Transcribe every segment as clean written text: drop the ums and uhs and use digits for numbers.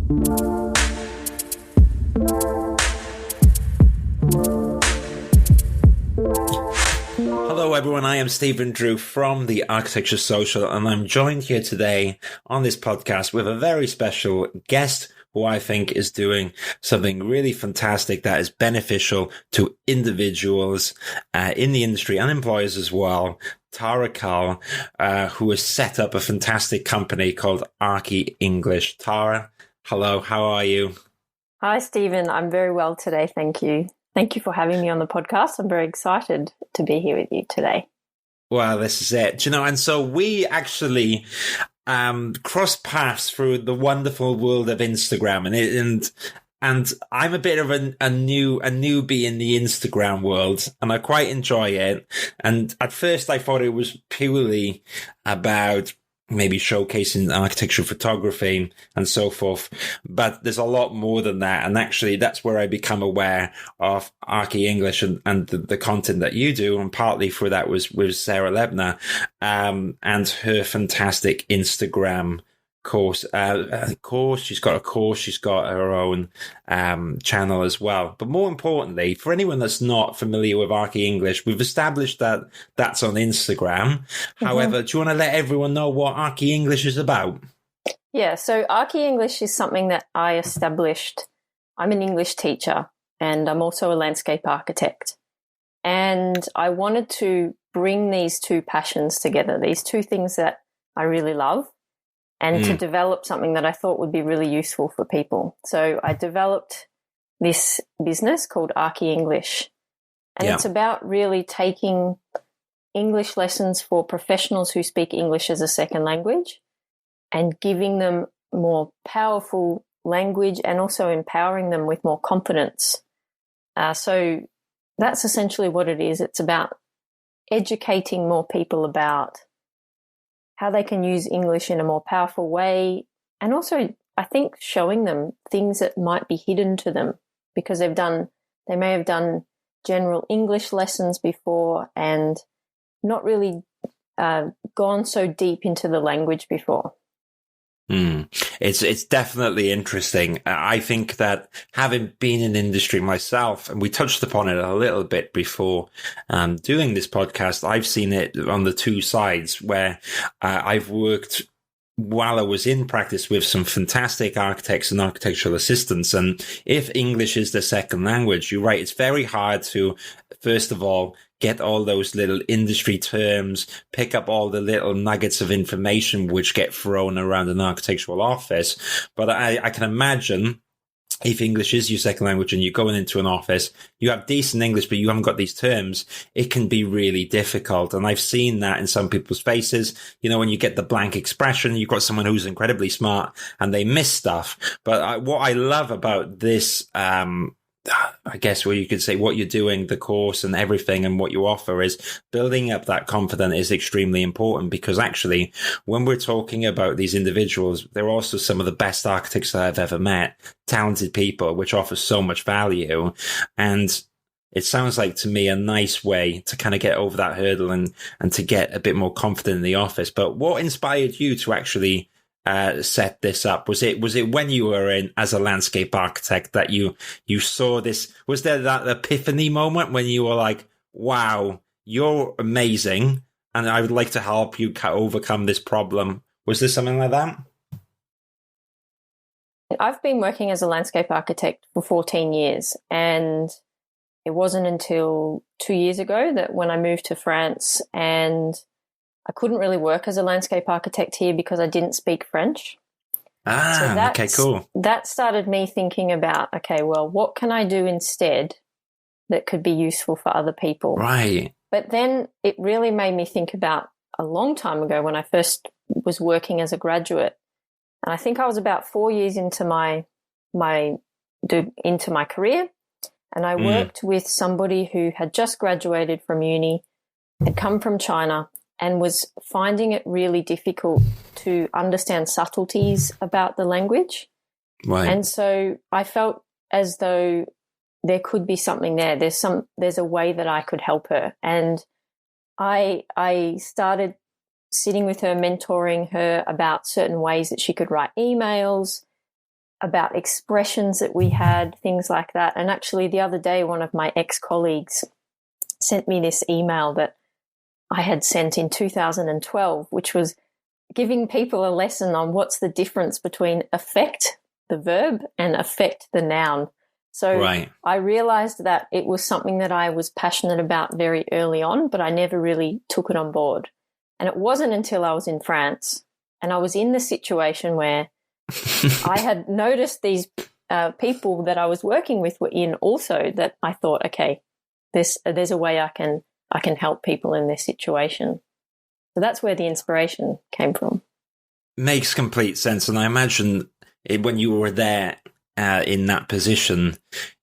Hello everyone, I am Stephen Drew from the Architecture Social, and I'm joined here today on this podcast with a very special guest who I think is doing something really fantastic that is beneficial to individuals in the industry and employers as well. Tara Cull, who has set up a fantastic company called ArchiEnglish. Tara, hello, how are you? Hi, Stephen. I'm very well today, thank you. Thank you for having me on the podcast. I'm very excited to be here with you today. Well, this is it. And so we actually crossed paths through the wonderful world of Instagram, and I'm a bit of a newbie in the Instagram world, and I quite enjoy it. And at first, I thought it was purely about maybe showcasing architectural photography and so forth. But there's a lot more than that. And actually, that's where I become aware of ArchiEnglish and the content that you do. And partly for that was with Sarah Lebner, and her fantastic Instagram course. She's got a course, she's got her own channel as well. But more importantly, for anyone that's not familiar with ArchiEnglish, we've established that that's on Instagram. Mm-hmm. However, do you want to let everyone know what ArchiEnglish is about? Yeah, so ArchiEnglish is something that I established. I'm an English teacher and I'm also a landscape architect. And I wanted to bring these two passions together, these two things that I really love, and to develop something that I thought would be really useful for people. So I developed this business called ArchiEnglish, and it's about really taking English lessons for professionals who speak English as a second language and giving them more powerful language and also empowering them with more confidence. So that's essentially what it is. It's about educating more people about how they can use English in a more powerful way, and also I think showing them things that might be hidden to them because they may have done general English lessons before and not really gone so deep into the language before. It's definitely interesting. I think that having been in industry myself, and we touched upon it a little bit before doing this podcast, I've seen it on the two sides where I've worked while I was in practice with some fantastic architects and architectural assistants. And if English is the second language, you're right, it's very hard to, first of all, get all those little industry terms, pick up all the little nuggets of information which get thrown around an architectural office. But I can imagine if English is your second language and you're going into an office, you have decent English, but you haven't got these terms, it can be really difficult. And I've seen that in some people's faces. When you get the blank expression, you've got someone who's incredibly smart and they miss stuff. But what I love about this, I guess where you could say what you're doing, the course and everything and what you offer is building up that confidence is extremely important, because actually when we're talking about these individuals, they're also some of the best architects that I've ever met, talented people, which offers so much value. And it sounds like to me a nice way to kind of get over that hurdle and to get a bit more confident in the office. But what inspired you to actually set this up? Was it when you were in as a landscape architect that you saw this? Was there that epiphany moment when you were like, wow, you're amazing and I would like to help you overcome this problem? Was there something like that? I've been working as a landscape architect for 14 years, and it wasn't until 2 years ago that when I moved to France, and I couldn't really work as a landscape architect here because I didn't speak French. Okay, cool. That started me thinking about, okay, well, what can I do instead that could be useful for other people? Right. But then it really made me think about a long time ago when I first was working as a graduate. And I think I was about 4 years into my career, and I worked with somebody who had just graduated from uni, had come from China, and was finding it really difficult to understand subtleties about the language. Right. And so I felt as though there could be something there. There's a way that I could help her. And I started sitting with her, mentoring her about certain ways that she could write emails, about expressions that we had, things like that. And actually the other day, one of my ex-colleagues sent me this email that I had sent in 2012, which was giving people a lesson on what's the difference between affect, the verb, and affect, the noun. So Right. I realized that it was something that I was passionate about very early on, but I never really took it on board. And it wasn't until I was in France and I was in the situation where I had noticed these people that I was working with were in also, that I thought, okay, there's a way I can help people in this situation. So that's where the inspiration came from. Makes complete sense. And I imagine when you were there in that position,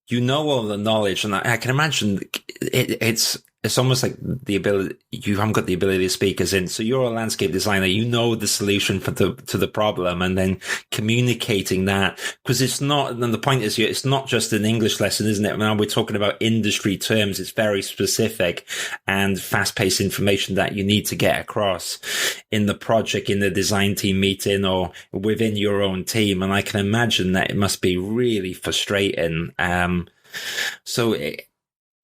you know all the knowledge, and I can imagine it's almost like the ability, you haven't got the ability to speak as in, so you're a landscape designer, you know the solution to the problem, and then communicating that, because it's not, and the point is, it's not just an English lesson, isn't it? Now we're talking about industry terms, it's very specific and fast-paced information that you need to get across in the project, in the design team meeting, or within your own team. And I can imagine that it must be really frustrating.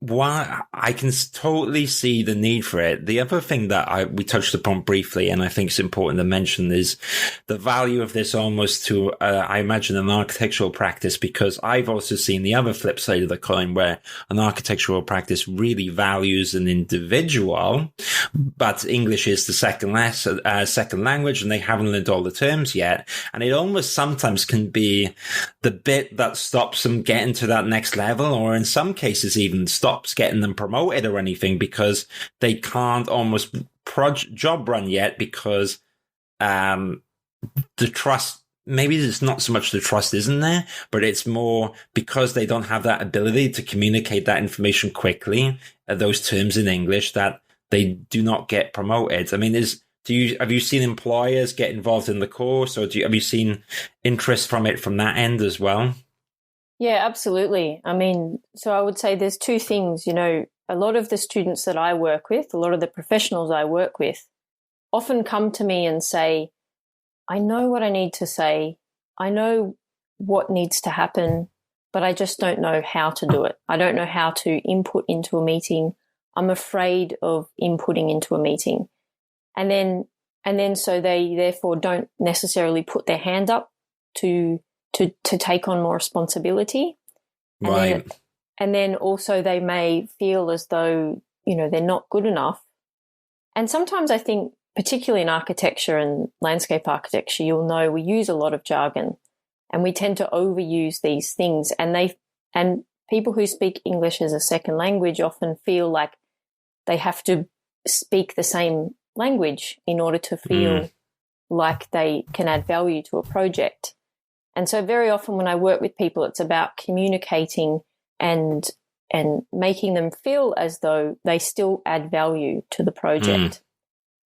Why I can totally see the need for it. The other thing that we touched upon briefly, and I think it's important to mention, is the value of this almost to, I imagine, an architectural practice, because I've also seen the other flip side of the coin where an architectural practice really values an individual, but English is the second language and they haven't learned all the terms yet. And it almost sometimes can be the bit that stops them getting to that next level, or in some cases even stops getting them promoted or anything, because they can't almost job run yet, because the trust, maybe it's not so much the trust isn't there, but it's more because they don't have that ability to communicate that information quickly, those terms in English, that they do not get promoted. I mean, have you seen employers get involved in the course, or have you seen interest from it from that end as well? Yeah, absolutely. I mean, so I would say there's two things. A lot of the students that I work with, a lot of the professionals I work with, often come to me and say, I know what I need to say, I know what needs to happen, but I just don't know how to do it. I don't know how to input into a meeting. I'm afraid of inputting into a meeting. And then so they therefore don't necessarily put their hand up to take on more responsibility. Right. And then also they may feel as though, they're not good enough. And sometimes I think, particularly in architecture and landscape architecture, you'll know we use a lot of jargon and we tend to overuse these things. And people who speak English as a second language often feel like they have to speak the same language in order to feel like they can add value to a project. And so very often when I work with people, it's about communicating and making them feel as though they still add value to the project.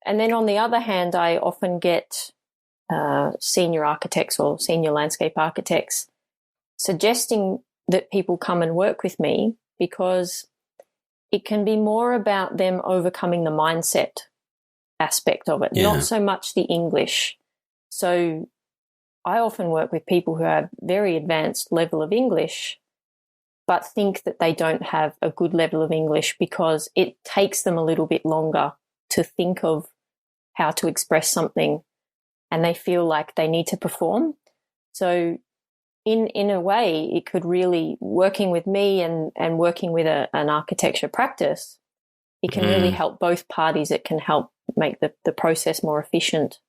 And then on the other hand, I often get senior architects or senior landscape architects suggesting that people come and work with me, because it can be more about them overcoming the mindset aspect of it, not so much the English. So I often work with people who have very advanced level of English, but think that they don't have a good level of English because it takes them a little bit longer to think of how to express something, and they feel like they need to perform. So in a way, it could really, working with me and working with an architecture practice, it can really help both parties. It can help make the process more efficient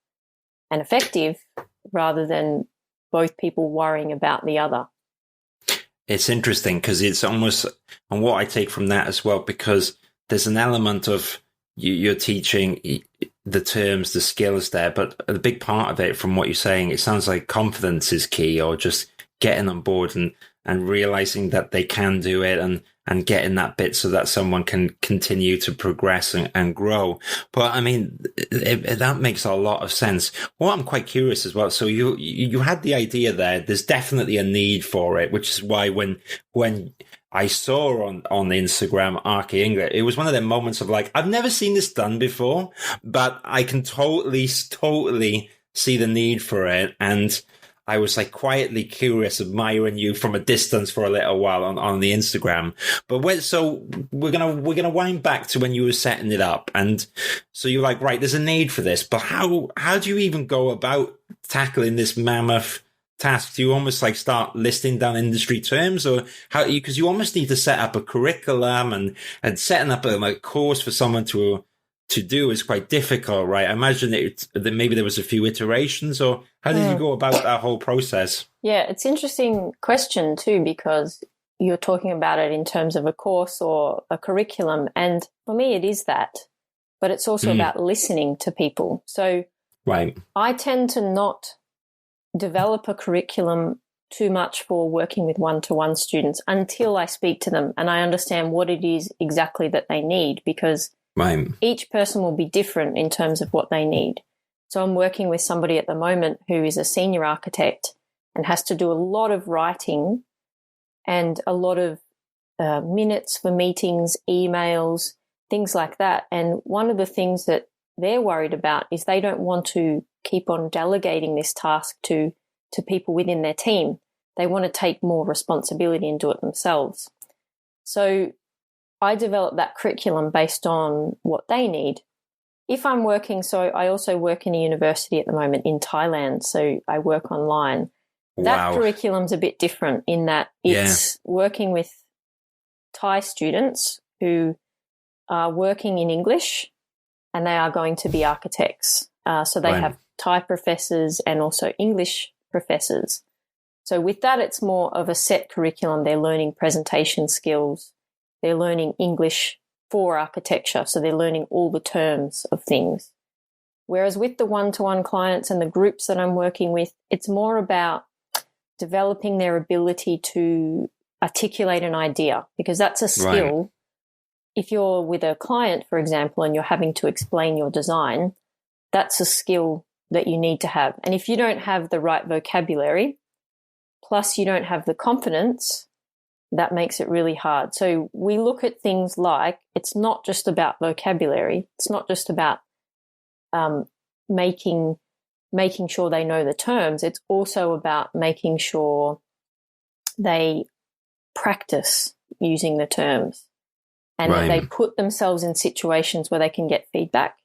and effective, rather than both people worrying about the other. It's interesting because it's almost, and what I take from that as well, because there's an element of you're teaching the terms, the skills there, but a big part of it, from what you're saying, it sounds like confidence is key, or just getting on board and realizing that they can do it, and getting that bit so that someone can continue to progress and grow. But I mean, that makes a lot of sense. Well, I'm quite curious as well. So you had the idea there. There's definitely a need for it, which is why when I saw on Instagram ArchiEnglish, it was one of them moments of like, I've never seen this done before, but I can totally see the need for it. And I was like quietly curious, admiring you from a distance for a little while on the Instagram. But we're gonna wind back to when you were setting it up, and so you're like, right, there's a need for this, but how do you even go about tackling this mammoth task? Do you almost like start listing down industry terms, or because you almost need to set up a curriculum and setting up a course for someone to do is quite difficult, right? I imagine that maybe there was a few iterations, or how did you go about that whole process? Yeah, it's an interesting question too, because you're talking about it in terms of a course or a curriculum. And for me, it is that, but it's also about listening to people. So right. I tend to not develop a curriculum too much for working with one-to-one students until I speak to them and I understand what it is exactly that they need, because right. each person will be different in terms of what they need. So I'm working with somebody at the moment who is a senior architect and has to do a lot of writing and a lot of minutes for meetings, emails, things like that. And one of the things that they're worried about is they don't want to keep on delegating this task to people within their team. They want to take more responsibility and do it themselves. So I develop that curriculum based on what they need. If I'm working, so I also work in a university at the moment in Thailand, so I work online. That curriculum's a bit different in that it's working with Thai students who are working in English and they are going to be architects. So they have Thai professors and also English professors. So with that, it's more of a set curriculum. They're learning presentation skills. They're learning English for architecture. So they're learning all the terms of things. Whereas with the one-to-one clients and the groups that I'm working with, it's more about developing their ability to articulate an idea, because that's a skill. Right. If you're with a client, for example, and you're having to explain your design, that's a skill that you need to have. And if you don't have the right vocabulary, plus you don't have the confidence, that makes it really hard. So we look at things like, it's not just about vocabulary. It's not just about making sure they know the terms. It's also about making sure they practice using the terms and that they put themselves in situations where they can get feedback.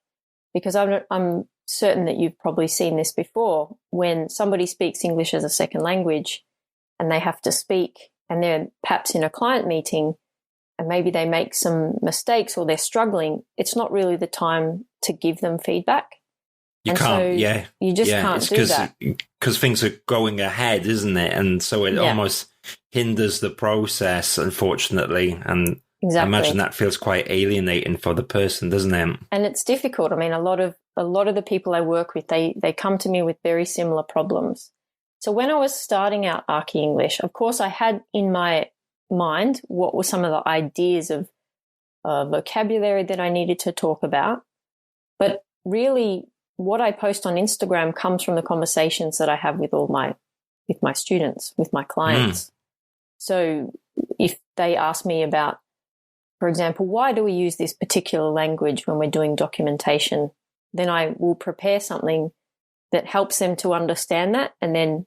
Because I'm certain that you've probably seen this before, when somebody speaks English as a second language and they have to speak and they're perhaps in a client meeting and maybe they make some mistakes or they're struggling, it's not really the time to give them feedback. You can't do that. Because things are going ahead, isn't it? And so it almost hinders the process, unfortunately. And I imagine that feels quite alienating for the person, doesn't it? And it's difficult. I mean, a lot of the people I work with, they come to me with very similar problems. So when I was starting out ArchiEnglish, of course, I had in my mind what were some of the ideas of vocabulary that I needed to talk about. But really, what I post on Instagram comes from the conversations that I have with my students, with my clients. So if they ask me about, for example, why do we use this particular language when we're doing documentation, then I will prepare something that helps them to understand that and then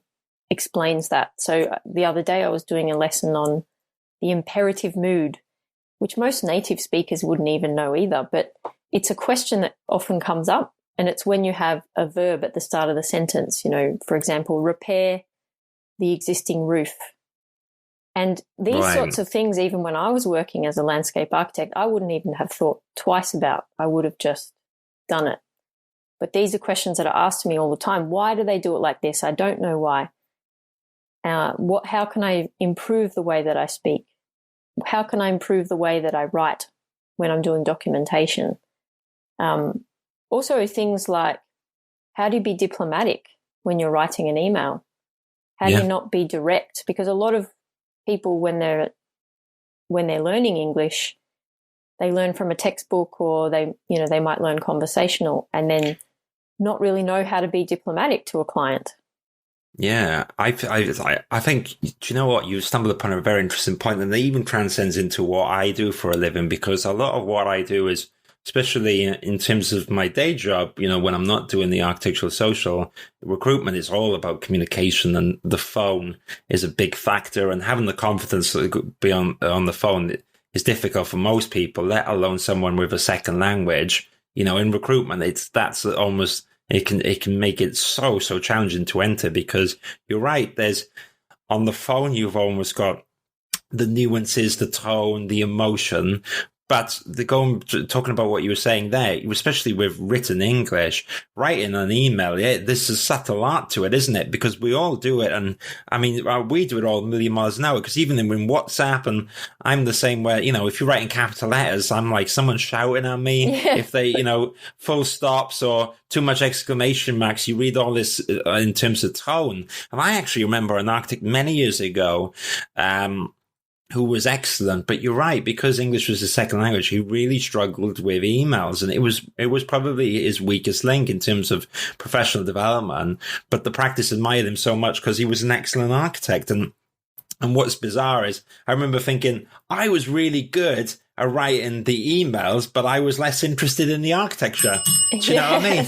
explains that. So the other day I was doing a lesson on the imperative mood, which most native speakers wouldn't even know either, but it's a question that often comes up. And it's when you have a verb at the start of the sentence, for example, repair the existing roof. And these sorts of things, even when I was working as a landscape architect, I wouldn't even have thought twice about. I would have just done it. But these are questions that are asked to me all the time. Why do they do it like this? I don't know why. How can I improve the way that I speak? How can I improve the way that I write when I'm doing documentation? Also, things like, how do you be diplomatic when you're writing an email? How do you not be direct? Because a lot of people, when they're learning English, they learn from a textbook, or they might learn conversational and then not really know how to be diplomatic to a client. Yeah, I think, do you know what? You stumbled upon a very interesting point, and it even transcends into what I do for a living, because a lot of what I do is especially in terms of my day job, when I'm not doing the architectural social recruitment, it's all about communication, and the phone is a big factor, and having the confidence to be on the phone is difficult for most people, let alone someone with a second language. In recruitment, it can make it so challenging to enter, because you're right. On the phone, you've almost got the nuances, the tone, the emotion. But talking about what you were saying there, especially with written English, writing an email, there's a subtle art to it, isn't it? Because we all do it. And I mean, we do it all a million miles an hour, because even in WhatsApp, and I'm the same way, if you're writing capital letters, I'm like, someone's shouting at me. Yeah. If they, full stops or too much exclamation marks, you read all this in terms of tone. And I actually remember an architect many years ago, who was excellent, but you're right, because English was his second language, he really struggled with emails, and it was probably his weakest link in terms of professional development. But the practice admired him so much because he was an excellent architect. And what's bizarre is, I remember thinking I was really good at writing the emails, but I was less interested in the architecture. Do you know what I mean?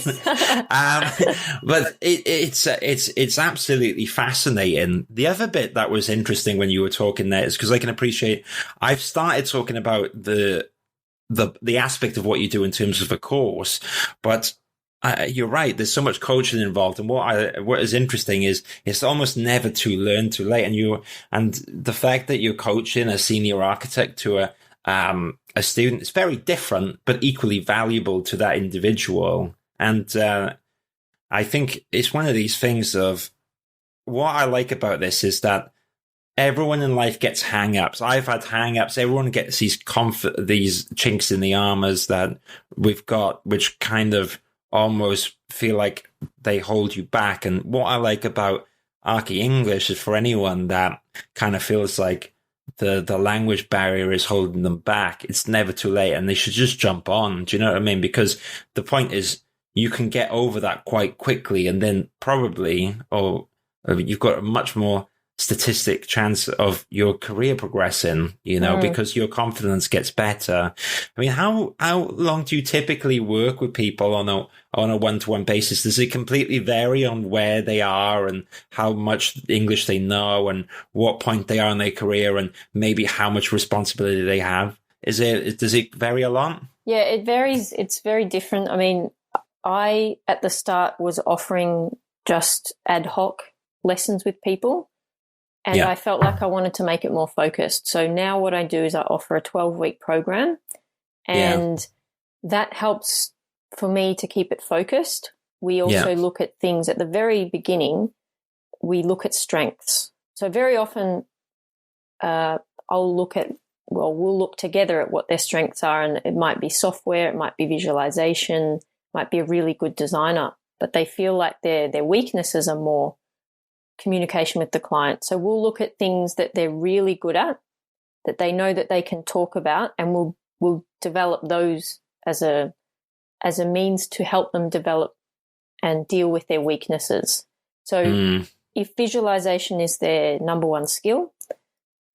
But it's absolutely fascinating. The other bit that was interesting when you were talking there is, because I can appreciate, I've started talking about the aspect of what you do in terms of a course, but you're right. There's so much coaching involved, and what is interesting is it's almost never too late. And the fact that you're coaching a senior architect to a student is very different, but equally valuable to that individual. And I think it's one of these things of, what I like about this is that everyone in life gets hang-ups. I've had hang-ups. Everyone gets these chinks in the armors that we've got, which kind of almost feel like they hold you back. And what I like about ArchiEnglish is, for anyone that kind of feels like the language barrier is holding them back, it's never too late, and they should just jump on. Do you know what I mean? Because the point is, you can get over that quite quickly, and then you've got a much more statistic chance of your career progressing, because your confidence gets better. I mean, how long do you typically work with people on a one-to-one basis? Does it completely vary on where they are and how much English they know and what point they are in their career and maybe how much responsibility they have? Does it vary a lot? Yeah, it varies. It's very different. I mean, I, at the start, was offering just ad hoc lessons with people. And I felt like I wanted to make it more focused. So now what I do is I offer a 12-week program, and that helps for me to keep it focused. We also look at things at the very beginning. We look at strengths. So very often we'll look together at what their strengths are, and it might be software, it might be visualization, it might be a really good designer, but they feel like their weaknesses are more communication with the client. So we'll look at things that they're really good at, that they know that they can talk about, and we'll develop those as a means to help them develop and deal with their weaknesses. So if visualization is their number one skill,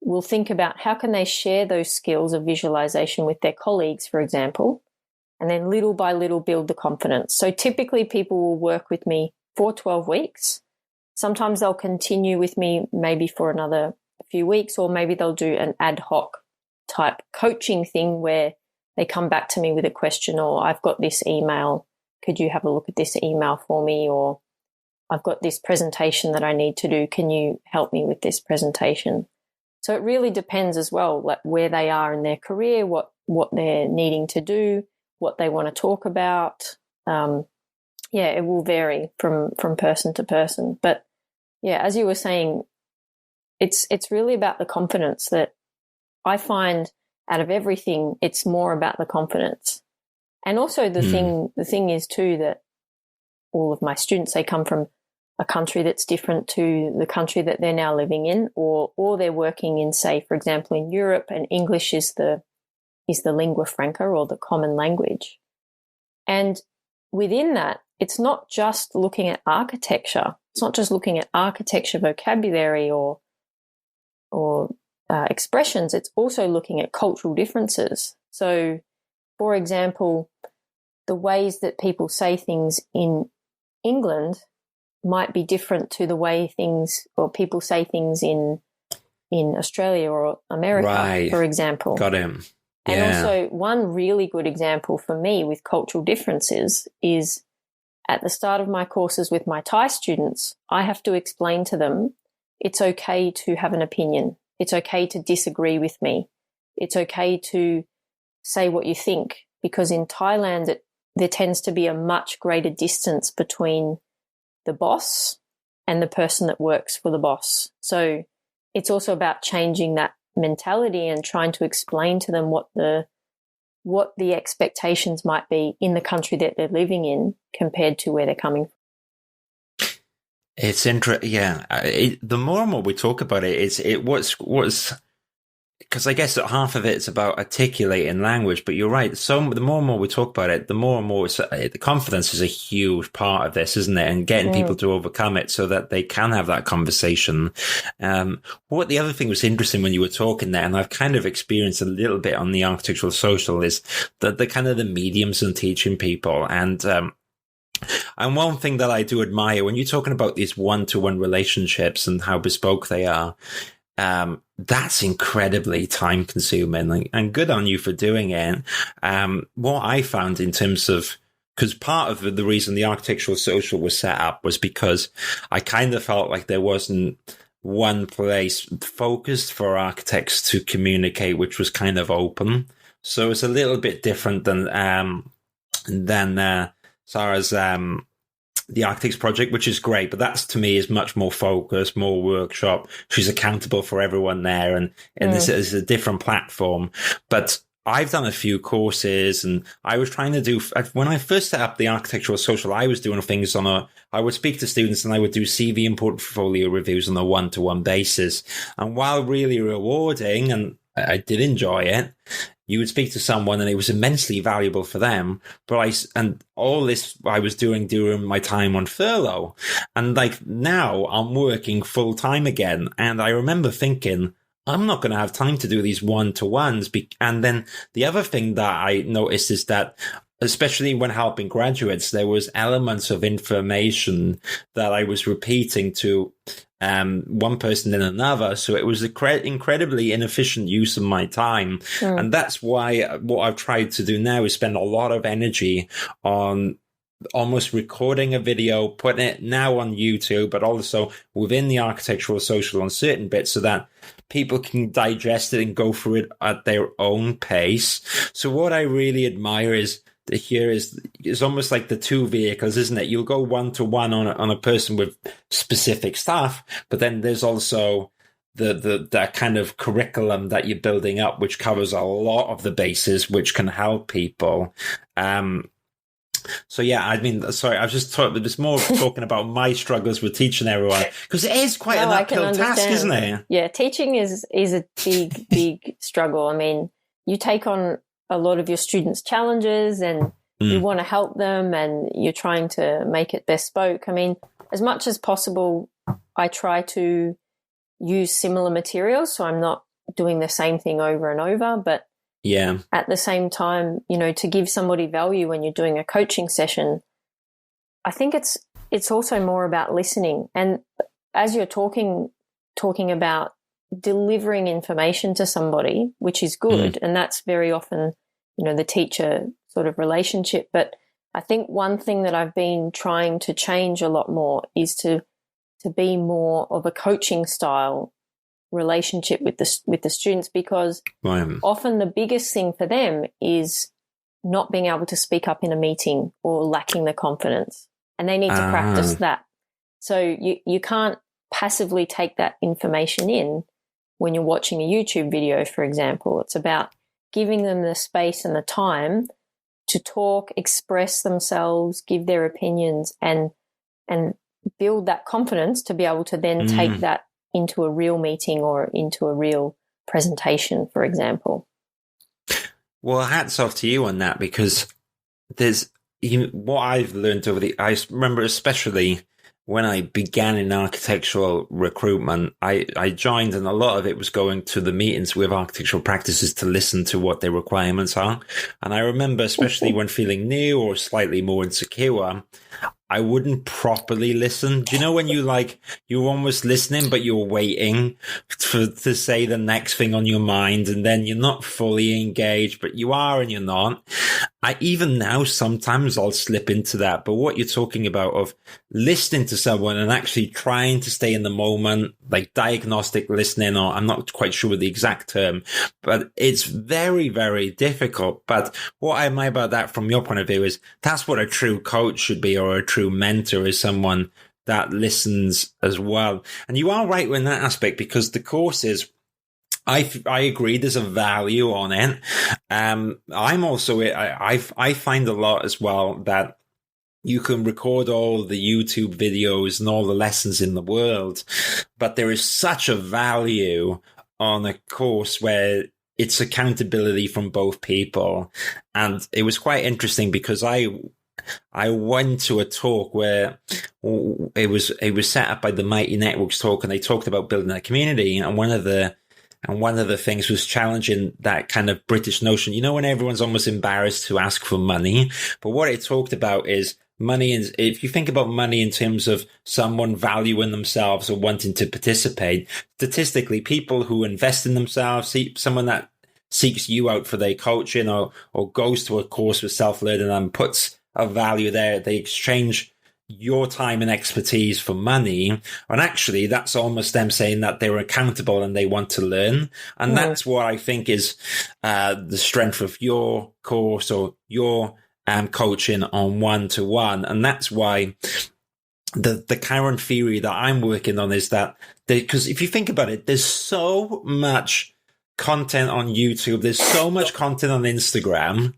we'll think about how can they share those skills of visualization with their colleagues, for example, and then little by little build the confidence. So typically people will work with me for 12 weeks. Sometimes they'll continue with me maybe for another few weeks, or maybe they'll do an ad hoc type coaching thing where they come back to me with a question, or I've got this email, could you have a look at this email for me? Or I've got this presentation that I need to do, can you help me with this presentation? So it really depends as well, like where they are in their career, what they're needing to do, what they want to talk about. It will vary from person to person. But as you were saying, it's really about the confidence that I find out of everything. It's more about the confidence. And also the thing is too that all of my students, they come from a country that's different to the country that they're now living in, or they're working in, say, for example, in Europe, and English is the lingua franca, or the common language. And within that, it's not just looking at architecture. It's not just looking at architecture vocabulary or expressions. It's also looking at cultural differences. So, for example, the ways that people say things in England might be different to the way things or people say things in Australia or America, for example. Got him. And also one really good example for me with cultural differences is at the start of my courses with my Thai students, I have to explain to them it's okay to have an opinion. It's okay to disagree with me. It's okay to say what you think, because in Thailand there tends to be a much greater distance between the boss and the person that works for the boss. So it's also about changing that mentality and trying to explain to them what the expectations might be in the country that they're living in compared to where they're coming from. It's interesting. Yeah. The more and more we talk about it, what's because I guess that half of it's about articulating language, but you're right. So the more and more we talk about it, the more and more the confidence is a huge part of this, isn't it? And getting people to overcome it so that they can have that conversation. What the other thing was interesting when you were talking there, and I've kind of experienced a little bit on the architectural social, is the kind of the mediums in teaching people. And one thing that I do admire when you're talking about these one-to-one relationships and how bespoke they are, that's incredibly time consuming, and good on you for doing it. What I found in terms of, because part of the reason the architectural social was set up was because I kind of felt like there wasn't one place focused for architects to communicate, which was kind of open. So it's a little bit different than Sarah's, the Architects Project, which is great, but that's to me is much more focused, more workshop. She's accountable for everyone there, and this is a different platform. But I've done a few courses, and I was trying to do, when I first set up the Architectural Social, I was doing things I would speak to students and I would do CV and portfolio reviews on a one-to-one basis. And while really rewarding, and I did enjoy it, you would speak to someone and it was immensely valuable for them. And all this I was doing during my time on furlough. And like now I'm working full time again. And I remember thinking, I'm not going to have time to do these one-to-ones. And then the other thing that I noticed is that, especially when helping graduates, there was elements of information that I was repeating to one person and another. So it was incredibly inefficient use of my time. And that's why what I've tried to do now is spend a lot of energy on almost recording a video, putting it now on YouTube, but also within the Architectural Social on certain bits so that people can digest it and go through it at their own pace. So what I really admire is almost like the two vehicles, isn't it? You'll go one-to-one on a person with specific stuff, but then there's also that kind of curriculum that you're building up, which covers a lot of the bases, which can help people. So yeah, I mean, sorry, I was just there's more talking about my struggles with teaching everyone, because it is quite an uphill task, isn't it? Yeah, teaching is a big struggle. I mean, you take on a lot of your students' challenges and you want to help them and you're trying to make it bespoke. I mean, as much as possible, I try to use similar materials, so I'm not doing the same thing over and over, but yeah, at the same time, to give somebody value when you're doing a coaching session, I think it's also more about listening. And as you're talking about delivering information to somebody, which is good, and that's very often, the teacher sort of relationship. But I think one thing that I've been trying to change a lot more is to be more of a coaching style relationship with the students, because often the biggest thing for them is not being able to speak up in a meeting or lacking the confidence, and they need to practice that. So you can't passively take that information in when you're watching a YouTube video, for example. It's about giving them the space and the time to talk, express themselves, give their opinions, and build that confidence to be able to then take that into a real meeting or into a real presentation, for example. Well, hats off to you on that, because there's what I've learned I remember especially when I began in architectural recruitment, I joined, and a lot of it was going to the meetings with architectural practices to listen to what their requirements are. And I remember, especially when feeling new or slightly more insecure, I wouldn't properly listen. Do you know when you're almost listening, but you're waiting to say the next thing on your mind, and then you're not fully engaged, but you are and you're not. Even now, sometimes I'll slip into that. But what you're talking about of listening to someone and actually trying to stay in the moment, like diagnostic listening, or I'm not quite sure the exact term, but it's very, very difficult. But what I admire about that from your point of view is that's what a true coach should be, or a true mentor is someone that listens as well. And you are right in that aspect, because the courses, I agree, there's a value on it. I'm also, I find a lot as well that you can record all the YouTube videos and all the lessons in the world, but there is such a value on a course where it's accountability from both people. And it was quite interesting because I went to a talk where it was set up by the Mighty Networks talk, and they talked about building a community. And one of the things was challenging that kind of British notion, when everyone's almost embarrassed to ask for money. But what it talked about is money. If you think about money in terms of someone valuing themselves or wanting to participate, statistically, people who invest in themselves, someone that seeks you out for their coaching or goes to a course with self-learning and puts a value there, they exchange your time and expertise for money. And actually, that's almost them saying that they're accountable and they want to learn. And that's what I think is the strength of your course or your coaching on one-to-one. And that's why the current theory that I'm working on is that, because if you think about it, there's so much content on YouTube, there's so much content on Instagram.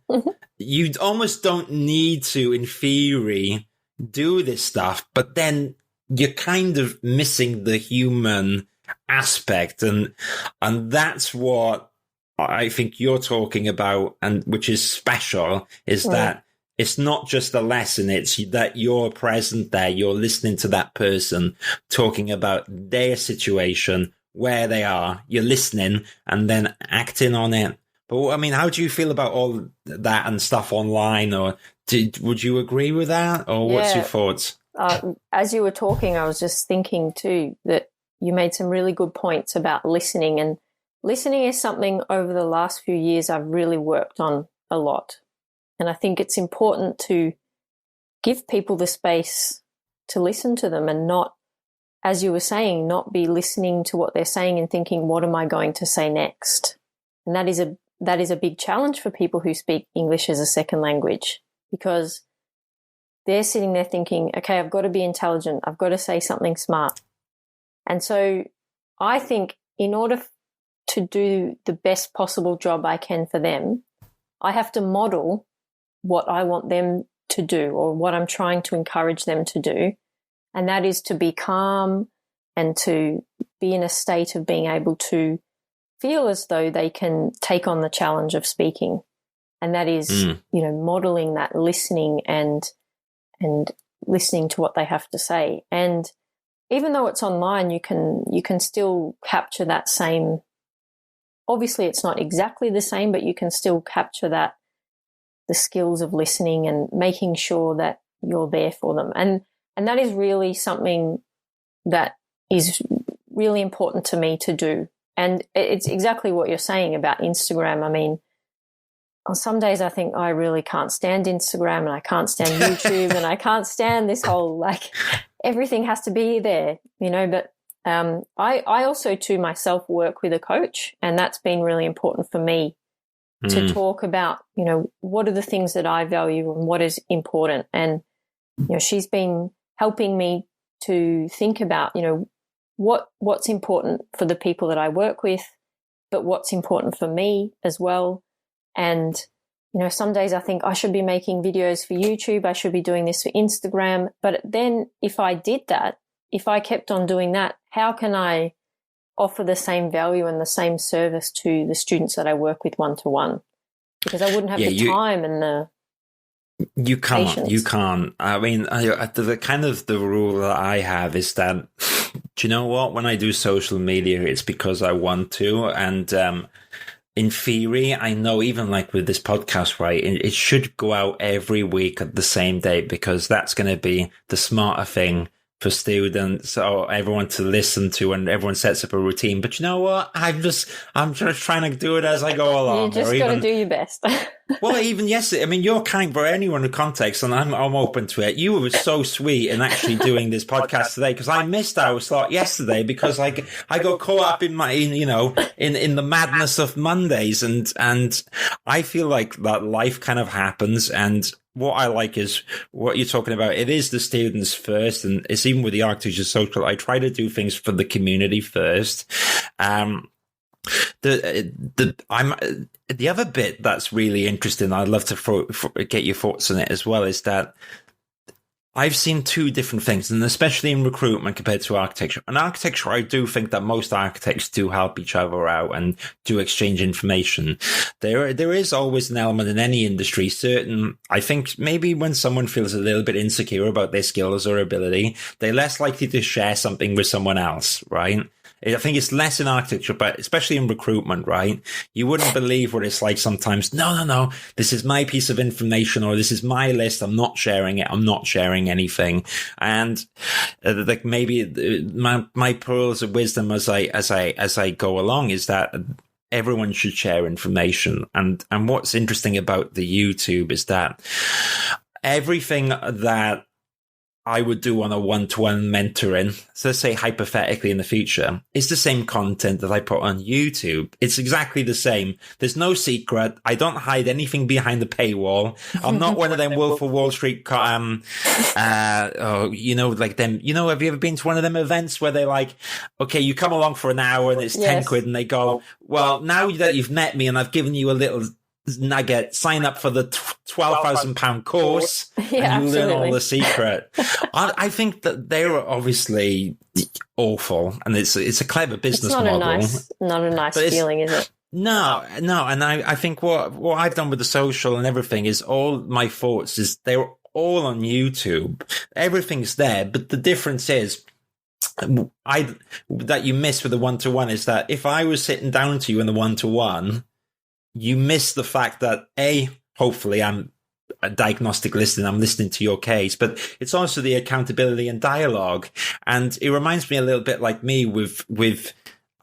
You almost don't need to, in theory, do this stuff, but then you're kind of missing the human aspect, and that's what I think you're talking about, and which is special, is that it's not just a lesson, it's that you're present there, you're listening to that person talking about their situation, where they are, you're listening and then acting on it. But I mean, how do you feel about all that and stuff online? Or would you agree with that? Or what's your thoughts? As you were talking, I was just thinking too that you made some really good points about listening. And listening is something over the last few years I've really worked on a lot. And I think it's important to give people the space to listen to them and not, as you were saying, not be listening to what they're saying and thinking, what am I going to say next? And that is a big challenge for people who speak English as a second language, because they're sitting there thinking, okay, I've got to be intelligent. I've got to say something smart. And so I think in order to do the best possible job I can for them, I have to model what I want them to do or what I'm trying to encourage them to do. And that is to be calm and to be in a state of being able to feel as though they can take on the challenge of speaking. And that is, modeling that listening and listening to what they have to say. And even though it's online, you can still capture that same, obviously it's not exactly the same, but you can still capture the skills of listening and making sure that you're there for them. And that is really something that is really important to me to do. And it's exactly what you're saying about Instagram. I mean, on some days I think I really can't stand Instagram and I can't stand YouTube and I can't stand this whole, everything has to be there, but I also too myself work with a coach, and that's been really important for me to talk about, what are the things that I value and what is important. And, she's been helping me to think about, what's important for the people that I work with, but what's important for me as well. And, some days I think I should be making videos for YouTube, I should be doing this for Instagram. But then if I did that, if I kept on doing that, how can I offer the same value and the same service to the students that I work with one-to-one? Because I wouldn't have the time and You can't. You patience. can't. I mean, the kind of the rule that I have is that, do you know what? When I do social media, it's because I want to. And in theory, I know even like with this podcast, right, it should go out every week at the same date because that's going to be the smarter thing for students or everyone to listen to, and everyone sets up a routine. But you know what? I'm just trying to do it as I go along. You just got to do your best. Well, even yesterday, I mean, you're kind for anyone in context, and I'm open to it. You were so sweet in actually doing this podcast today because I missed our slot yesterday because I got caught up in in the madness of Mondays, and I feel like that life kind of happens. And what I like is what you're talking about. It is the students first, and it's even with the Architecture Social. I try to do things for the community first. The other bit that's really interesting, I'd love to get your thoughts on it as well, is that I've seen two different things, and especially in recruitment compared to architecture. In architecture, I do think that most architects do help each other out and do exchange information. There is always an element in any industry, I think maybe when someone feels a little bit insecure about their skills or ability, they're less likely to share something with someone else, right? I think it's less in architecture, but especially in recruitment, right? You wouldn't believe what it's like sometimes. No. This is my piece of information, or this is my list. I'm not sharing it. I'm not sharing anything. And like maybe my pearls of wisdom as I go along is that everyone should share information. And what's interesting about the YouTube is that everything that I would do on a one-to-one mentoring, so let's say hypothetically in the future, is the same content that I put on YouTube. It's exactly the same. There's no secret. I don't hide anything behind the paywall. I'm not one of them Wolf of Wall Street, like them, have you ever been to one of them events where they're like, okay, you come along for an hour and it's 10 quid and they go, well, now that you've met me and I've given you a little nugget, sign up for the £12,000 course and you learn all the secret. I think that they're obviously awful, and it's a clever business model. Not a nice feeling, is it? No, and I think what I've done with the social and everything is all my thoughts is they're all on YouTube. Everything's there, but the difference is that you miss with the one-to-one is that if I was sitting down to you in the one-to-one, you miss the fact that hopefully I'm a diagnostic listening, I'm listening to your case, but it's also the accountability and dialogue. And it reminds me a little bit like me with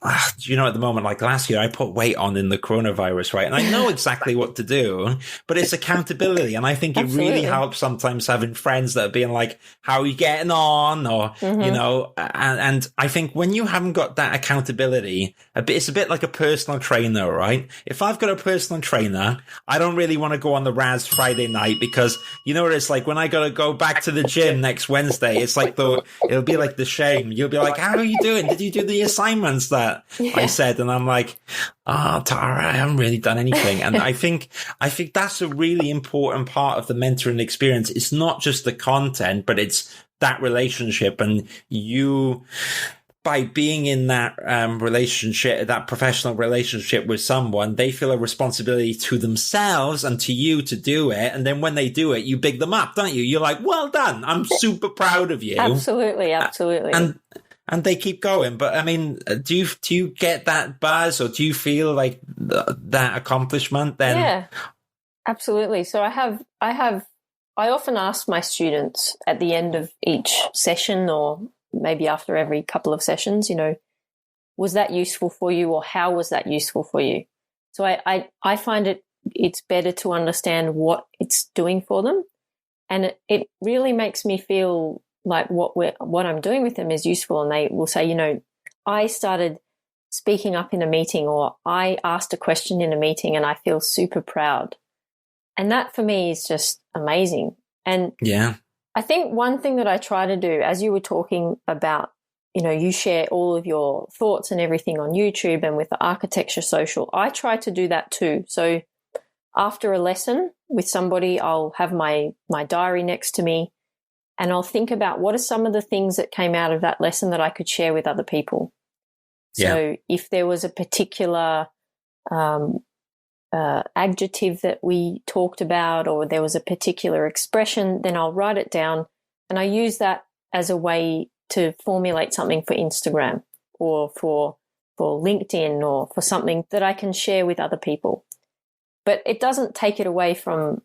at the moment, like last year, I put weight on in the coronavirus, right? And I know exactly what to do, but it's accountability. And I think it really helps sometimes having friends that are being like, how are you getting on? Or, and I think when you haven't got that accountability, it's a bit like a personal trainer, right? If I've got a personal trainer, I don't really want to go on the Raz Friday night because you know what it's like when I got to go back to the gym next Wednesday, it's like it'll be like the shame. You'll be like, how are you doing? Did you do the assignments that I said? And I'm like, Tara, I haven't really done anything. And I think that's a really important part of the mentoring experience. It's not just the content, but it's that relationship. And you, by being in that relationship, that professional relationship with someone, they feel a responsibility to themselves and to you to do it. And then when they do it, you big them up, don't you? You're like, well done. I'm super proud of you. Absolutely. And they keep going. But I mean, do you get that buzz, or do you feel like that accomplishment then? Yeah, absolutely. So I often ask my students at the end of each session, or maybe after every couple of sessions, was that useful for you, or how was that useful for you? So I find it's better to understand what it's doing for them. And it really makes me feel like what I'm doing with them is useful. And they will say, I started speaking up in a meeting, or I asked a question in a meeting and I feel super proud. And that for me is just amazing. And yeah, I think one thing that I try to do, as you were talking about, you share all of your thoughts and everything on YouTube and with the Architecture Social, I try to do that too. So after a lesson with somebody, I'll have my diary next to me, and I'll think about what are some of the things that came out of that lesson that I could share with other people. So if there was a particular adjective that we talked about, or there was a particular expression, then I'll write it down, and I use that as a way to formulate something for Instagram or for LinkedIn or for something that I can share with other people. But it doesn't take it away from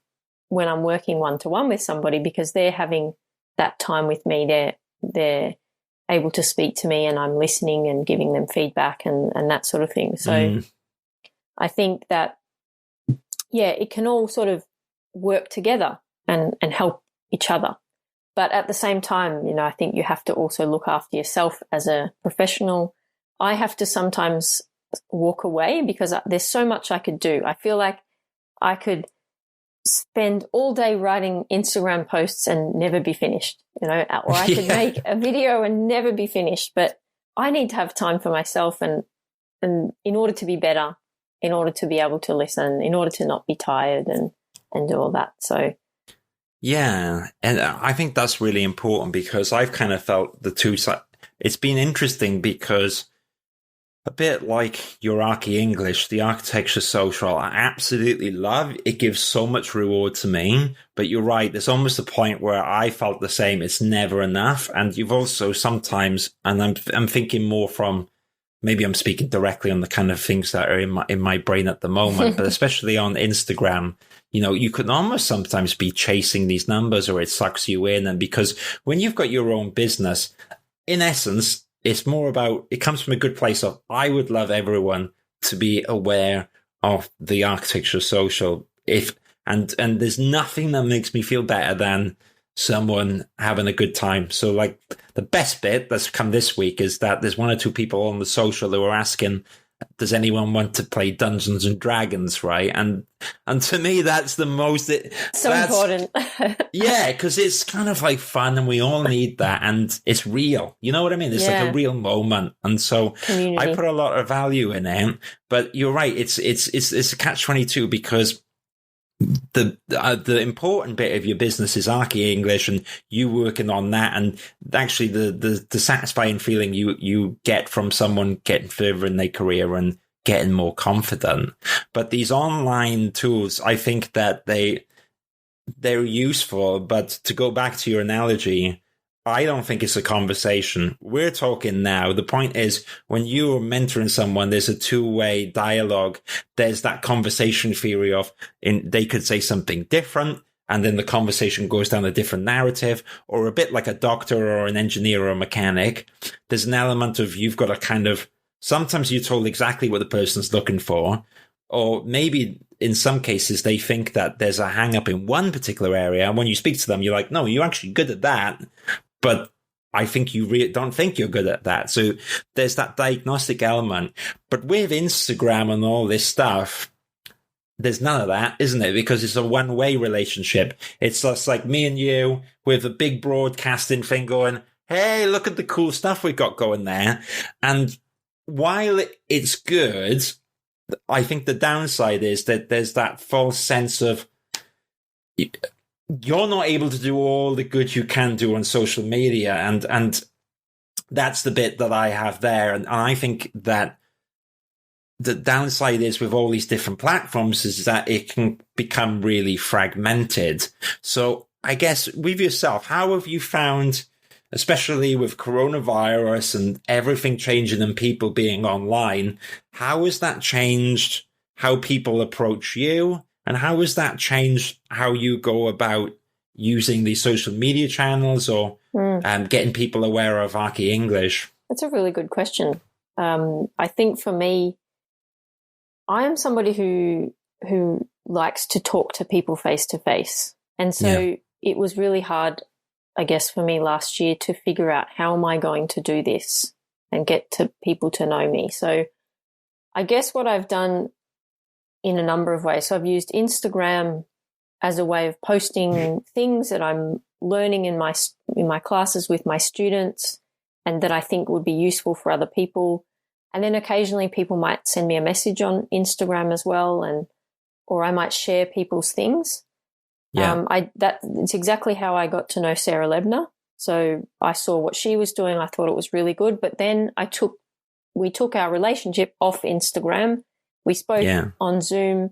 when I'm working one-to-one with somebody, because they're having that time with me. They're able to speak to me, and I'm listening and giving them feedback and that sort of thing. So I think that, yeah, it can all sort of work together and help each other. But at the same time, I think you have to also look after yourself as a professional. I have to sometimes walk away because there's so much I could do. I feel like I could spend all day writing Instagram posts and never be finished, or I could make a video and never be finished. But I need to have time for myself, and in order to be better, in order to be able to listen, in order to not be tired and do all that. So yeah, and I think that's really important, because I've kind of felt the two sides. It's been interesting because, a bit like your ArchiEnglish, the architecture social, I absolutely love. It gives so much reward to me. But you're right, there's almost a point where I felt the same. It's never enough. And you've also sometimes, and I'm thinking more from, maybe I'm speaking directly on the kind of things that are in my brain at the moment, but especially on Instagram, you can almost sometimes be chasing these numbers, or it sucks you in. And because when you've got your own business, in essence, it's more about, it comes from a good place of, I would love everyone to be aware of the architecture social. And there's nothing that makes me feel better than someone having a good time. So like the best bit that's come this week is that there's one or two people on the social who are asking, does anyone want to play Dungeons and Dragons, right? And to me, that's the most... important. Yeah, because it's kind of like fun, and we all need that, and it's real. You know what I mean? It's like a real moment. And so Community. I put a lot of value in it. But you're right, it's a catch-22, because the important bit of your business is ArchiEnglish, and you working on that, and actually the satisfying feeling you get from someone getting further in their career and getting more confident. But these online tools, I think that they're useful, but to go back to your analogy, I don't think it's a conversation. We're talking now. The point is, when you're mentoring someone, there's a two-way dialogue. There's that conversation theory of, they could say something different, and then the conversation goes down a different narrative, or a bit like a doctor or an engineer or a mechanic. There's an element of, you've got to kind of, sometimes you're told exactly what the person's looking for, or maybe in some cases they think that there's a hang up in one particular area. And when you speak to them, you're like, no, you're actually good at that. But I think you don't think you're good at that. So there's that diagnostic element. But with Instagram and all this stuff, there's none of that, isn't it? Because it's a one-way relationship. It's just like me and you with a big broadcasting thing going, hey, look at the cool stuff we've got going there. And while it's good, I think the downside is that there's that false sense of, you're not able to do all the good you can do on social media. And that's the bit that I have there. And I think that the downside is, with all these different platforms, is that it can become really fragmented. So I guess with yourself, how have you found, especially with coronavirus and everything changing and people being online, how has that changed how people approach you? And how has that changed how you go about using these social media channels, or getting people aware of ArchiEnglish? That's a really good question. I think for me, I am somebody who likes to talk to people face to face. And so it was really hard, I guess, for me last year to figure out, how am I going to do this and get to people to know me? So I guess what I've done in a number of ways. So I've used Instagram as a way of posting things that I'm learning in my classes with my students, and that I think would be useful for other people. And then occasionally people might send me a message on Instagram as well, or I might share people's things. Yeah. It's exactly how I got to know Sarah Lebner. So I saw what she was doing. I thought it was really good. But then we took our relationship off Instagram. We spoke on Zoom,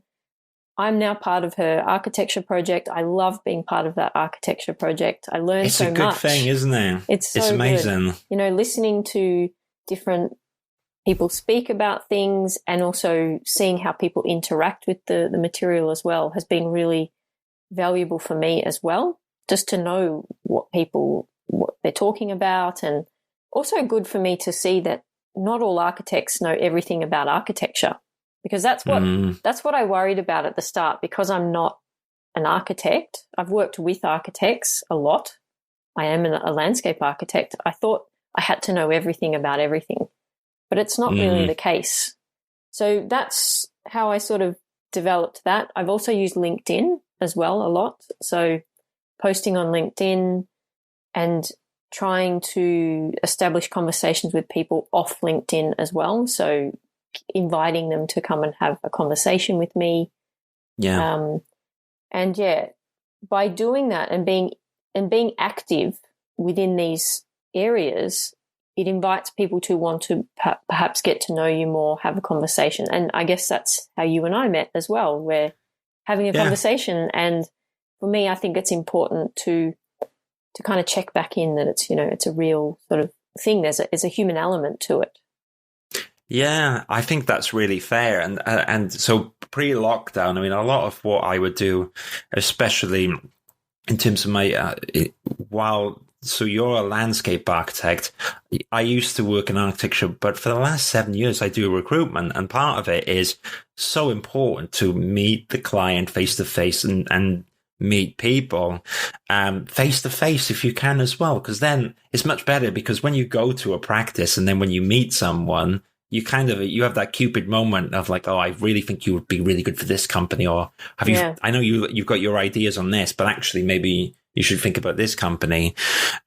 I'm now part of her architecture project. I love being part of that architecture project. I learn so much. It's a good thing, isn't it? It's amazing. Good. You know, listening to different people speak about things and also seeing how people interact with the material as well has been really valuable for me as well, just to know what they're talking about, and also good for me to see that not all architects know everything about architecture, because that's what I worried about at the start. Because I'm not an architect, I've worked with architects a lot. I am a landscape architect. I thought I had to know everything about everything, but it's not really the case. So that's how I sort of developed that. I've also used LinkedIn as well a lot. So posting on LinkedIn and trying to establish conversations with people off LinkedIn as well. So inviting them to come and have a conversation with me. Yeah. And yeah, by doing that and being active within these areas, it invites people to want to perhaps get to know you more, have a conversation. And I guess that's how you and I met as well. We're having a conversation. And for me, I think it's important to kind of check back in that it's, you know, it's a real sort of thing. There's a human element to it. Yeah, I think that's really fair. And so pre-lockdown, I mean, a lot of what I would do, especially in terms of my, so you're a landscape architect. I used to work in architecture, but for the last 7 years, I do recruitment. And part of it is so important to meet the client face to face and meet people face to face if you can as well. Because then it's much better, because when you go to a practice and then when you meet someone, you have that Cupid moment of like, oh, I really think you would be really good for this company, or I know you've got your ideas on this, but actually maybe you should think about this company.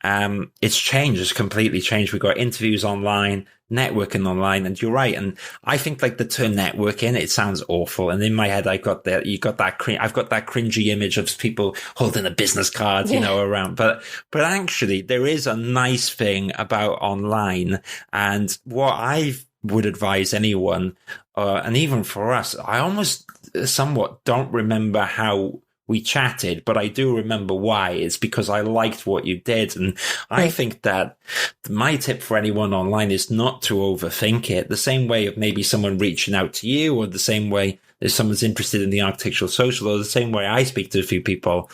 It's completely changed. We've got interviews online, networking online, and you're right. And I think like the term networking, it sounds awful. And in my head, I've got that cringy image of people holding a business card, you know, around. But actually there is a nice thing about online. And what I would advise anyone, and even for us, I almost somewhat don't remember how we chatted, but I do remember why. It's because I liked what you did. And I think that my tip for anyone online is not to overthink it. The same way of maybe someone reaching out to you, or the same way if someone's interested in the architectural social, or the same way I speak to a few people,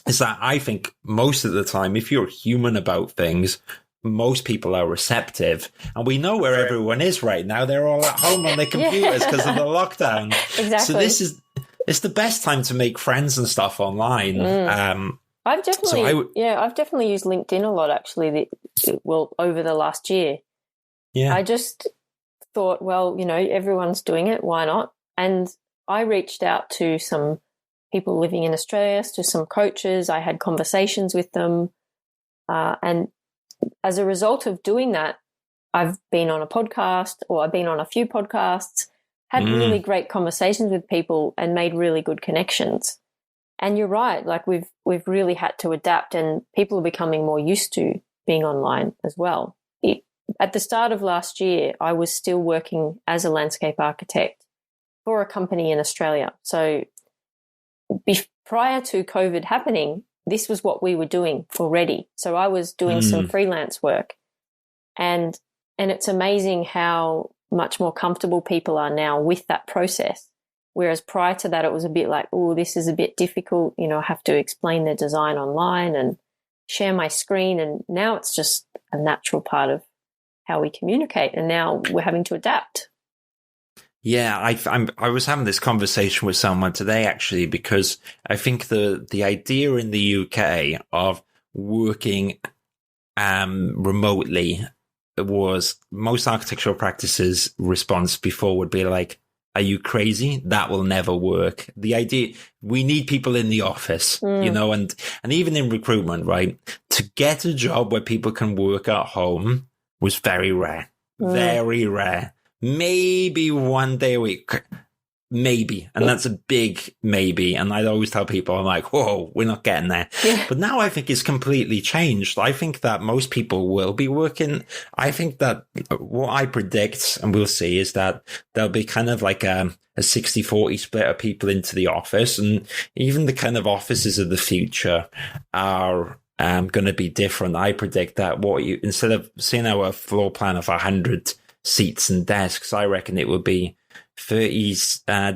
is that I think most of the time, if you're human about things, most people are receptive. And we know where everyone is right now. They're all at home on their computers because of the lockdown. Exactly. So it's the best time to make friends and stuff online. I've definitely used LinkedIn a lot, actually, over the last year. Yeah. I just thought, well, you know, everyone's doing it. Why not? And I reached out to some people living in Australia, to some coaches. I had conversations with them. And as a result of doing that, I've been on a podcast, or I've been on a few podcasts, had really great conversations with people and made really good connections. And you're right, like we've really had to adapt, and people are becoming more used to being online as well. At the start of last year, I was still working as a landscape architect for a company in Australia. So prior to COVID happening, this was what we were doing already. So I was doing some freelance work, and it's amazing how much more comfortable people are now with that process. Whereas prior to that, it was a bit like, oh, this is a bit difficult. You know, I have to explain the design online and share my screen. And now it's just a natural part of how we communicate. And now we're having to adapt. Yeah, I was having this conversation with someone today, actually, because I think the idea in the UK of working remotely was, most architectural practices response before would be like, are you crazy? That will never work. The idea, we need people in the office, you know, and even in recruitment, right? To get a job where people can work at home was very rare, very rare. Maybe one day a week. maybe. And that's a big maybe. And I'd always tell people, I'm like, whoa, we're not getting there. Yeah. But now I think it's completely changed. I think that most people will be working. I think that what I predict, and we'll see, is that there'll be kind of like a 60-40 split of people into the office. And even the kind of offices of the future are going to be different. I predict that instead of seeing our floor plan of 100 seats and desks, I reckon it will be 30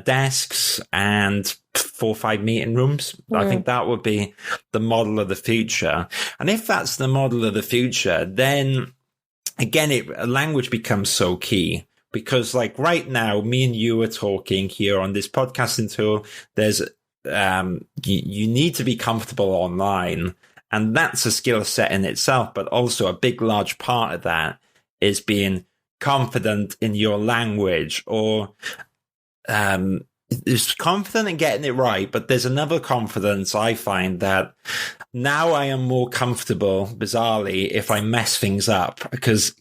desks and 4 or 5 meeting rooms. I think that would be the model of the future. And if that's the model of the future, then again, language becomes so key. Because like right now, me and you are talking here on this podcasting tool. There's you need to be comfortable online, and that's a skill set in itself. But also a big, large part of that is being confident in your language, or is confident in getting it right. But there's another confidence I find that now I am more comfortable, bizarrely, if I mess things up, because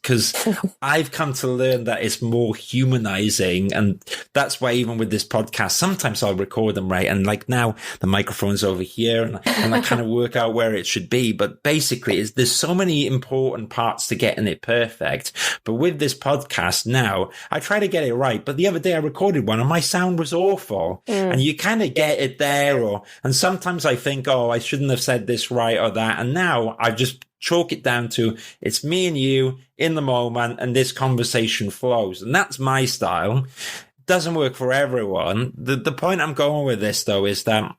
I've come to learn that it's more humanizing. And that's why even with this podcast, sometimes I'll record them right. And like now the microphone's over here and I kind of work out where it should be. But basically there's so many important parts to getting it perfect. But with this podcast now, I try to get it right. But the other day I recorded one and my sound was awful. And you kind of get it there. And sometimes I think, oh, I shouldn't have said this right or that. And now I just chalk it down to it's me and you in the moment and this conversation flows. And that's my style. Doesn't work for everyone. The point I'm going with this, though, is that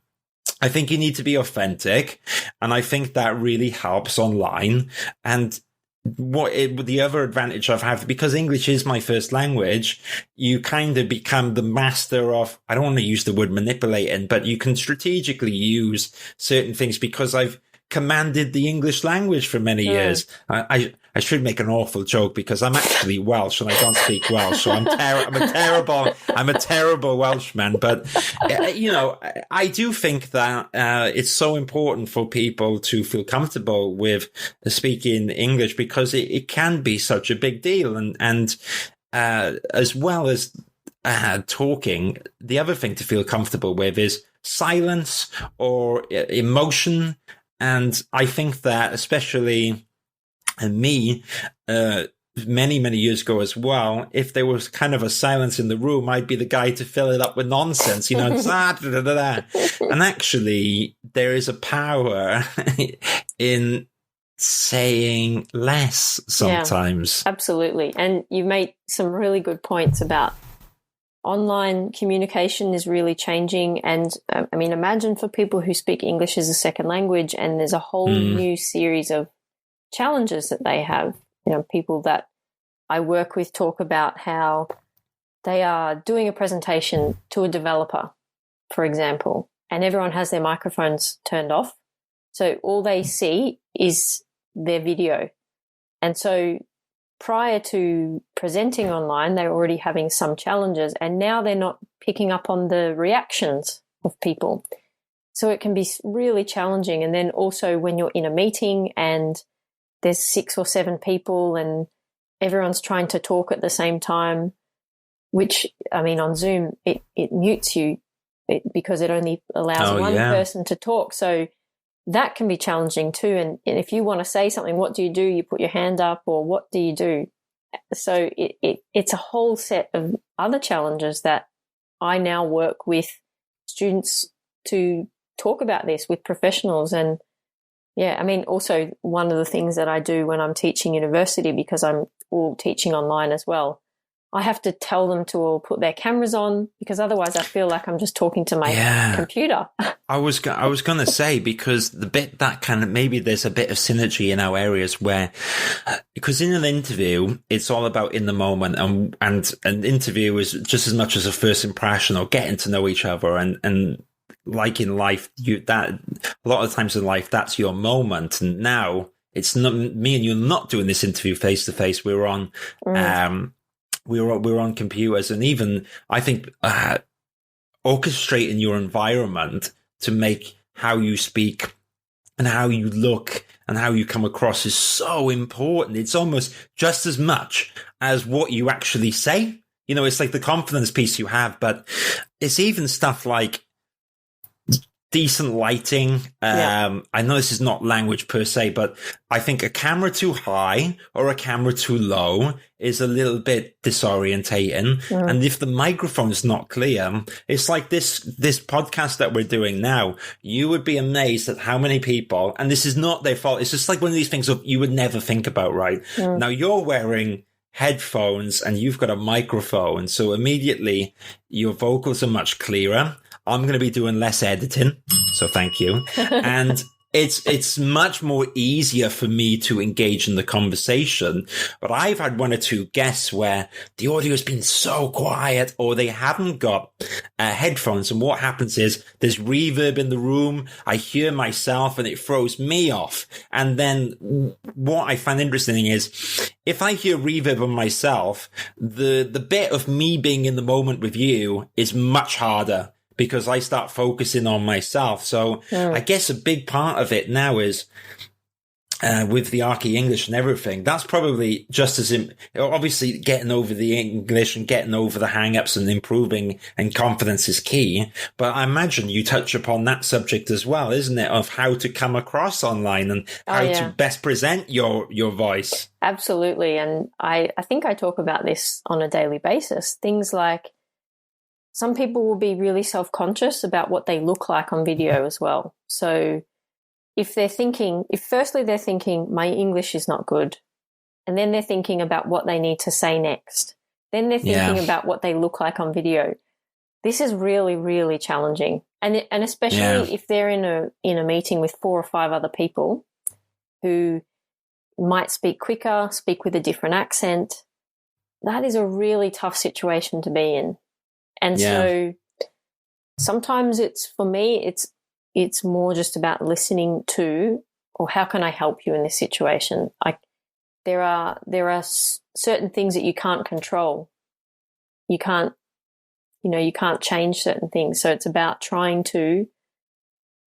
I think you need to be authentic. And I think that really helps online. And the other advantage I've had, because English is my first language, you kind of become the master of, I don't want to use the word manipulating, but you can strategically use certain things because I've commanded the English language for many years. I should make an awful joke because I'm actually Welsh and I don't speak Welsh, so I'm a terrible Welshman. But I do think that it's so important for people to feel comfortable with speaking English because it can be such a big deal, and as well as talking, the other thing to feel comfortable with is silence or emotion. And I think that especially me, many, many years ago as well, if there was kind of a silence in the room, I'd be the guy to fill it up with nonsense, and and actually there is a power in saying less sometimes. Yeah, absolutely. And you've made some really good points about online communication is really changing. And I mean, imagine for people who speak English as a second language, and there's a whole new series of challenges that they have. People that I work with talk about how they are doing a presentation to a developer, for example, and everyone has their microphones turned off. So all they see is their video. And so prior to presenting online, they're already having some challenges, and now they're not picking up on the reactions of people. So it can be really challenging. And then also when you're in a meeting and there's 6 or 7 people and everyone's trying to talk at the same time, which, I mean, on Zoom, it mutes you because it only allows one person to talk. So that can be challenging too. And if you want to say something, what do? You put your hand up, or what do you do? So it's a whole set of other challenges that I now work with students to talk about this with professionals. And yeah, I mean, also one of the things that I do when I'm teaching university, because I'm all teaching online as well, I have to tell them to all put their cameras on, because otherwise I feel like I'm just talking to my computer. I was going to say, because the bit that kind of, maybe there's a bit of synergy in our areas where, because in an interview, it's all about in the moment, and an interview is just as much as a first impression or getting to know each other. And like in life, a lot of times in life, that's your moment. And now it's not me and you're not doing this interview face to face. We're on, we're on computers, and even I think orchestrating your environment to make how you speak and how you look and how you come across is so important. It's almost just as much as what you actually say. it's like the confidence piece you have, but it's even stuff like decent lighting. I know this is not language per se, but I think a camera too high or a camera too low is a little bit disorientating. And if the microphone is not clear, it's like this podcast that we're doing now. You would be amazed at how many people, and this is not their fault. It's just like one of these things of you would never think about, right? Now you're wearing headphones and you've got a microphone. So immediately your vocals are much clearer. I'm going to be doing less editing, so thank you. And it's much more easier for me to engage in the conversation. But I've had one or two guests where the audio has been so quiet or they haven't got headphones. And what happens is there's reverb in the room. I hear myself and it throws me off. And then what I find interesting is if I hear reverb on myself, the bit of me being in the moment with you is much harder, because I start focusing on myself. So I guess a big part of it now is with the ArchiEnglish and everything. That's probably just as obviously getting over the English and getting over the hang-ups and improving, and confidence is key. But I imagine you touch upon that subject as well, isn't it? Of how to come across online and how to best present your voice. Absolutely. And I think I talk about this on a daily basis. Things like, some people will be really self-conscious about what they look like on video as well. So if firstly they're thinking, my English is not good, and then they're thinking about what they need to say next, then they're thinking about what they look like on video. This is really, really challenging. And especially if they're in a meeting with 4 or 5 other people who might speak quicker, speak with a different accent, that is a really tough situation to be in. And so sometimes for me, it's more just about listening to, or how can I help you in this situation? There are certain things that you can't control. You can't change certain things. So it's about trying to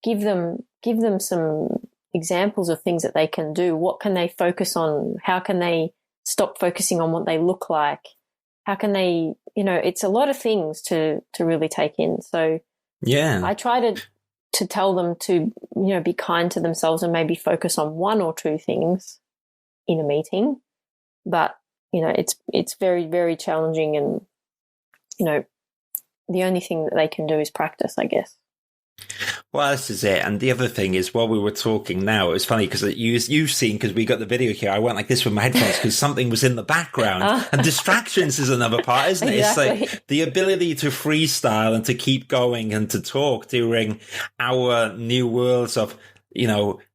give them some examples of things that they can do. What can they focus on? How can they stop focusing on what they look like? How can they, it's a lot of things to really take in. So I try to tell them to, be kind to themselves and maybe focus on 1 or 2 things in a meeting. But, it's very, very challenging, and, the only thing that they can do is practice, I guess. Well, this is it. And the other thing is, while we were talking now, it was funny because you've seen, because we got the video here, I went like this with my headphones because something was in the background. And distractions is another part, isn't it? Exactly. It's like the ability to freestyle and to keep going and to talk during our new worlds of,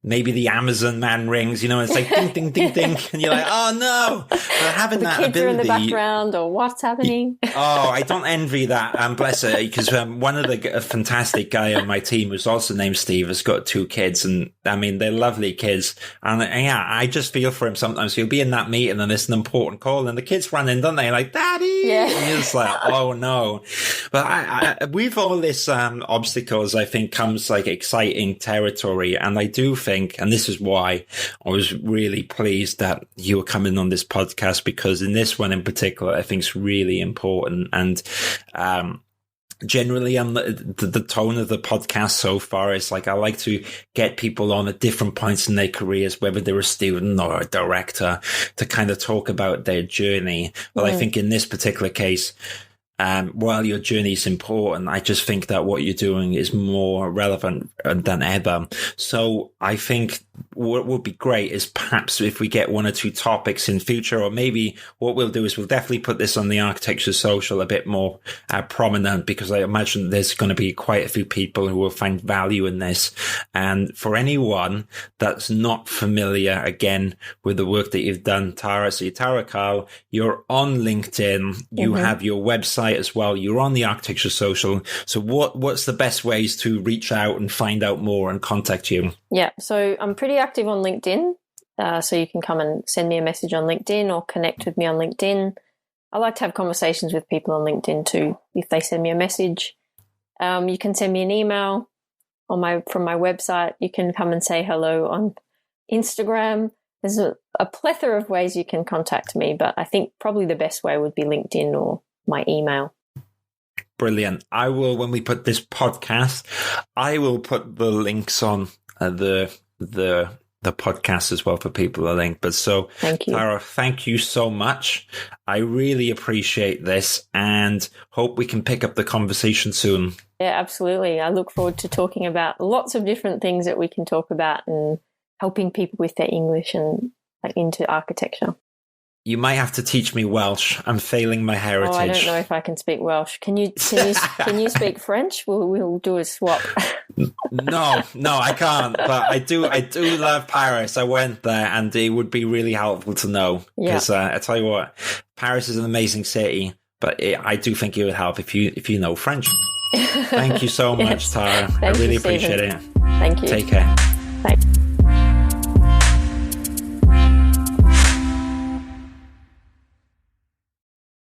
maybe the Amazon man rings, it's like ding, ding, ding, ding. And you're like, oh no, but having that ability. The kids are in the background, or what's happening? Oh, I don't envy that. Bless her, because one of the fantastic guy on my team, who's also named Steve, has got 2 kids, and I mean, they're lovely kids. And I just feel for him sometimes. He'll be in that meeting and it's an important call, and the kids run in, don't they? Like, Daddy! Yeah. And you're just like, oh no. But with all this obstacles, I think comes like exciting territory. And I do think, and this is why I was really pleased that you were coming on this podcast, because in this one in particular, I think it's really important. And generally, the tone of the podcast so far is like, I like to get people on at different points in their careers, whether they're a student or a director, to kind of talk about their journey. But I think in this particular case, while your journey is important, I just think that what you're doing is more relevant than ever. So I think what would be great is perhaps if we get 1 or 2 topics in future, or maybe what we'll do is we'll definitely put this on the Architecture Social a bit more prominent, because I imagine there's going to be quite a few people who will find value in this. And for anyone that's not familiar, again, with the work that you've done, Tara, so you're Tara Cull, you're on LinkedIn, you have your website as well, you're on the Architecture Social. So what's the best ways to reach out and find out more and contact you? Yeah, so I'm pretty active on LinkedIn, so you can come and send me a message on LinkedIn or connect with me on LinkedIn. I like to have conversations with people on LinkedIn too, if they send me a message. You can send me an email from my website. You can come and say hello on Instagram. There's a plethora of ways you can contact me, but I think probably the best way would be LinkedIn or my email. Brilliant. I will, when we put this podcast, I will put the links on the podcast as well for people to link. But so, thank you. Tara, thank you so much. I really appreciate this and hope we can pick up the conversation soon. Yeah, absolutely. I look forward to talking about lots of different things that we can talk about and helping people with their English and into architecture. You might have to teach me Welsh. I'm failing my heritage. Oh, I don't know if I can speak Welsh. Can you speak French? We'll do a swap. No, I can't. But I do love Paris. I went there, and it would be really helpful to know. Because I tell you what, Paris is an amazing city, but I do think it would help if you know French. Thank you so much, Tara. I really appreciate it. Thank you. Take care. Thanks.